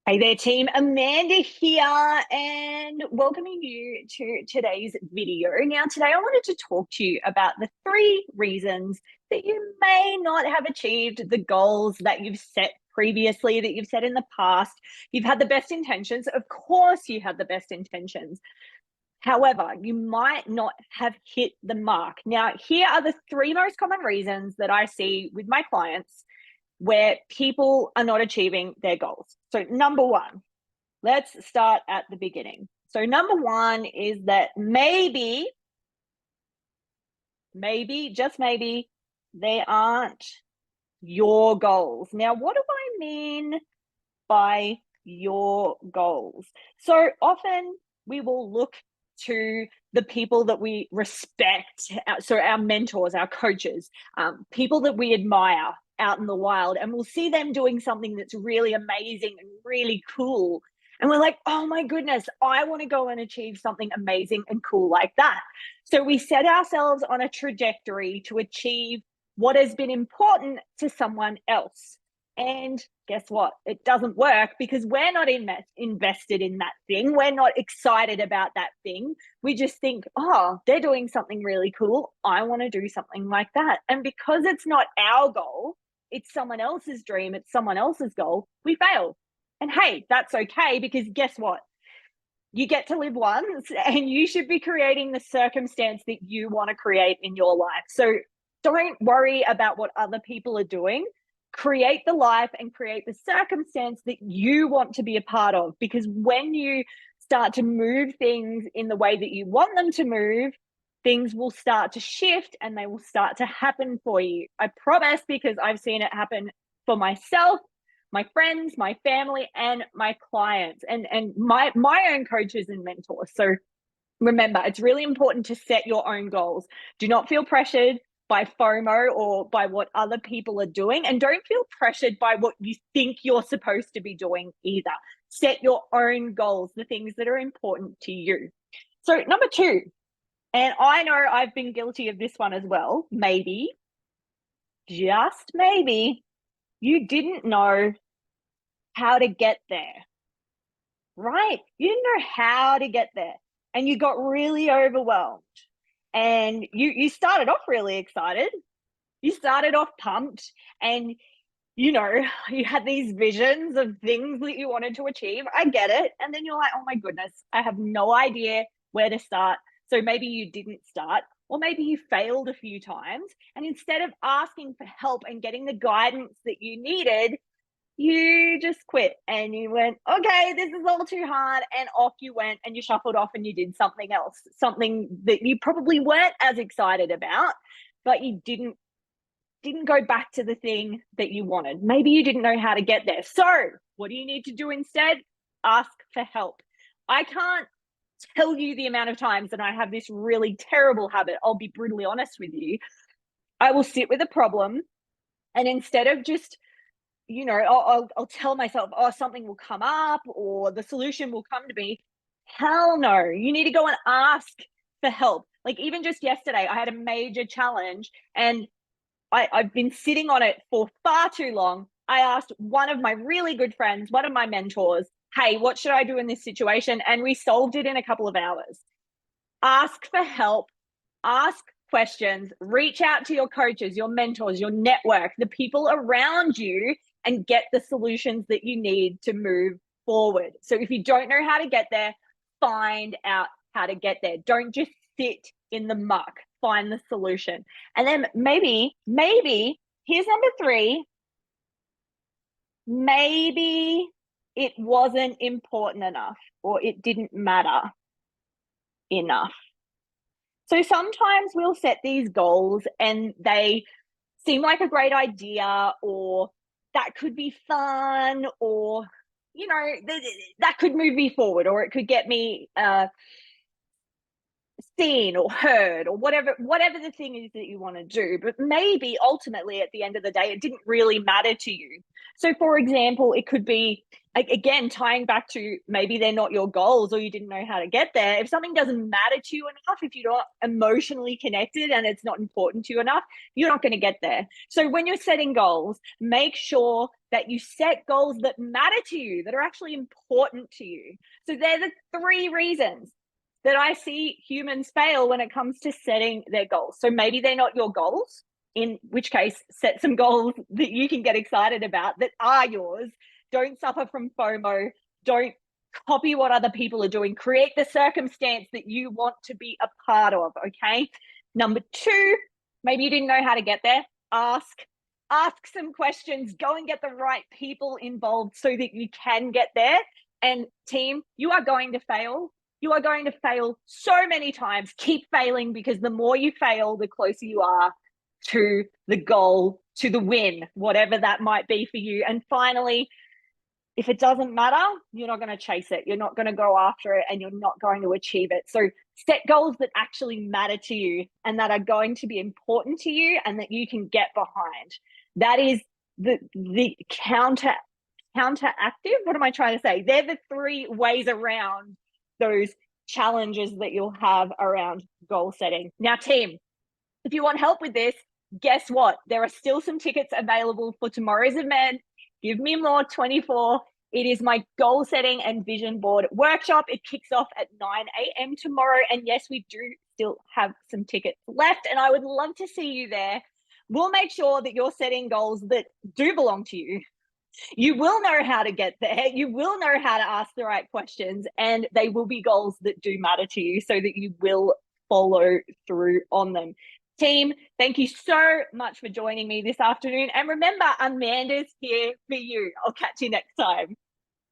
Hey there, team. Amanda here, and welcoming you to today's video. Now, today I wanted to talk to you about the 3 reasons that you may not have achieved the goals that you've set previously, that you've set in the past. You've had the best intentions. Of course, you had the best intentions. However, you might not have hit the mark. Now, here are the 3 most common reasons that I see with my clients where people are not achieving their goals. So, number 1, let's start at the beginning. So, number 1 is that maybe, just maybe, they aren't your goals. Now, what do I mean by your goals? So, often we will look to the people that we respect, so our mentors, our coaches, people that we admire out in the wild, and we'll see them doing something that's really amazing and really cool. And we're like, oh my goodness, I want to go and achieve something amazing and cool like that. So we set ourselves on a trajectory to achieve what has been important to someone else. And guess what? It doesn't work because we're not invested in that thing. We're not excited about that thing. We just think, oh, they're doing something really cool. I want to do something like that. And because it's not our goal, it's someone else's dream, it's someone else's goal, we fail. And hey, that's okay, because guess what? You get to live once, and you should be creating the circumstance that you want to create in your life. So don't worry about what other people are doing. Create the life and create the circumstance that you want to be a part of, because when you start to move things in the way that you want them to move, things will start to shift and they will start to happen for you. I promise, because I've seen it happen for myself, my friends, my family, and my clients, and my own coaches and mentors. So remember, it's really important to set your own goals. Do not feel pressured by FOMO or by what other people are doing, and don't feel pressured by what you think you're supposed to be doing either. Set your own goals, the things that are important to you. So number 2, and I know I've been guilty of this one as well, maybe, just maybe, you didn't know how to get there, right? You didn't know how to get there, and you got really overwhelmed. And you started off really excited. You started off pumped, and you had these visions of things that you wanted to achieve. I get it. And then you're like, oh my goodness, I have no idea where to start. So maybe you didn't start, or maybe you failed a few times. And instead of asking for help and getting the guidance that you needed, you just quit and you went, okay, this is all too hard. And off you went, and you shuffled off and you did something else, something that you probably weren't as excited about, but you didn't go back to the thing that you wanted. Maybe you didn't know how to get there. So what do you need to do instead? Ask for help. I can't tell you the amount of times that I have this really terrible habit. I'll be brutally honest with you. I will sit with a problem, and instead of just, I'll tell myself, oh, something will come up or the solution will come to me. Hell no. You need to go and ask for help. Like, even just yesterday, I had a major challenge, and I've been sitting on it for far too long. I asked one of my really good friends, one of my mentors, hey, what should I do in this situation? And we solved it in a couple of hours. Ask for help, ask questions, reach out to your coaches, your mentors, your network, the people around you, and get the solutions that you need to move forward. So if you don't know how to get there, find out how to get there. Don't just sit in the muck. Find the solution. And then maybe, here's number 3, maybe it wasn't important enough, or it didn't matter enough. So sometimes we'll set these goals and they seem like a great idea, or that could be fun, or that could move me forward, or it could get me seen or heard, or whatever the thing is that you want to do. But maybe ultimately at the end of the day, it didn't really matter to you. So for example, it could be, again, tying back to maybe they're not your goals, or you didn't know how to get there. If something doesn't matter to you enough, if you're not emotionally connected and it's not important to you enough, you're not going to get there. So when you're setting goals, make sure that you set goals that matter to you, that are actually important to you. So they're the 3 reasons that I see humans fail when it comes to setting their goals. So maybe they're not your goals, in which case set some goals that you can get excited about that are yours. Don't suffer from FOMO. Don't copy what other people are doing. Create the circumstance that you want to be a part of, okay? Number 2, maybe you didn't know how to get there. Ask some questions. Go and get the right people involved so that you can get there. And team, you are going to fail. You are going to fail so many times. Keep failing, because the more you fail, the closer you are to the goal, to the win, whatever that might be for you. And finally, if it doesn't matter, you're not going to chase it. You're not going to go after it, and you're not going to achieve it. So set goals that actually matter to you and that are going to be important to you and that you can get behind. That is the counteractive. What am I trying to say? They're the 3 ways around those challenges that you'll have around goal setting. Now, team, if you want help with this, guess what? There are still some tickets available for tomorrow's event. Give Me More 24. It is my goal setting and vision board workshop. It kicks off at 9 a.m. tomorrow. And yes, we do still have some tickets left, and I would love to see you there. We'll make sure that you're setting goals that do belong to you. You will know how to get there. You will know how to ask the right questions, and they will be goals that do matter to you so that you will follow through on them. Team, thank you so much for joining me this afternoon. And remember, Amanda's here for you. I'll catch you next time.